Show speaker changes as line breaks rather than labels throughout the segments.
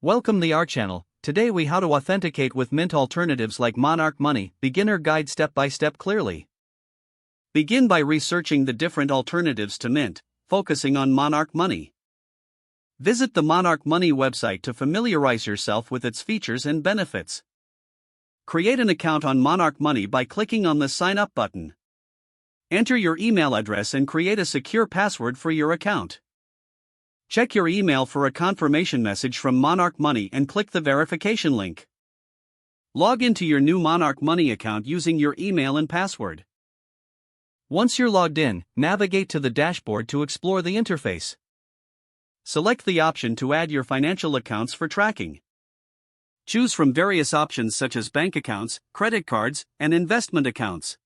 Welcome to our channel. Today we how to authenticate with mint alternatives like Monarch Money, beginner guide step by step clearly. Begin by researching the different alternatives to mint, focusing on Monarch Money. Visit the Monarch Money website to familiarize yourself with its features and benefits. Create an account on Monarch Money by clicking on the sign up button. Enter your email address and create a secure password for your account. Check your email for a confirmation message from Monarch Money and click the verification link. Log into your new Monarch Money account using your email and password. Once you're logged in, navigate to the dashboard to explore the interface. Select the option to add your financial accounts for tracking. Choose from various options such as bank accounts, credit cards, and investment accounts.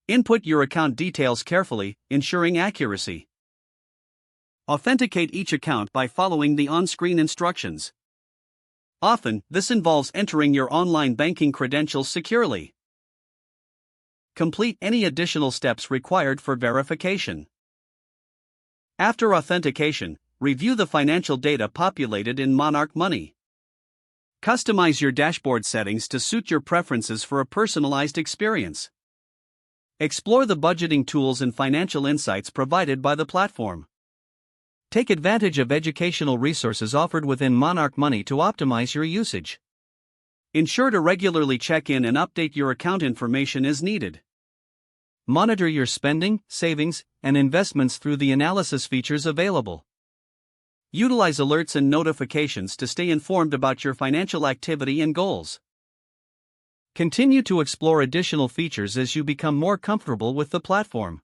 Input your account details carefully, ensuring accuracy. Authenticate each account by following the on-screen instructions. Often, this involves entering your online banking credentials securely. Complete any additional steps required for verification. After authentication, review the financial data populated in Monarch Money. Customize your dashboard settings to suit your preferences for a personalized experience. Explore the budgeting tools and financial insights provided by the platform. Take advantage of educational resources offered within Monarch Money to optimize your usage. Ensure to regularly check in and update your account information as needed. Monitor your spending, savings, and investments through the analysis features available. Utilize alerts and notifications to stay informed about your financial activity and goals. Continue to explore additional features as you become more comfortable with the platform.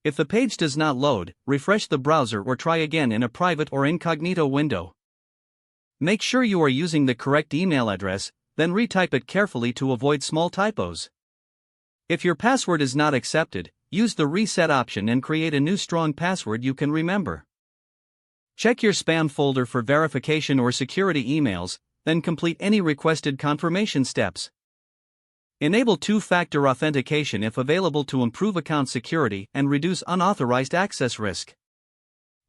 If the page does not load, refresh the browser or try again in a private or incognito window. Make sure you are using the correct email address, then retype it carefully to avoid small typos. If your password is not accepted, use the reset option and create a new strong password you can remember. Check your spam folder for verification or security emails, then complete any requested confirmation steps. Enable two-factor authentication if available to improve account security and reduce unauthorized access risk.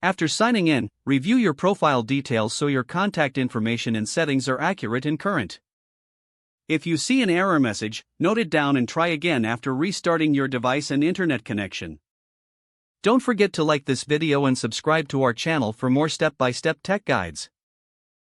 After signing in, review your profile details so your contact information and settings are accurate and current. If you see an error message, note it down and try again after restarting your device and internet connection. Don't forget to like this video and subscribe to our channel for more step-by-step tech guides.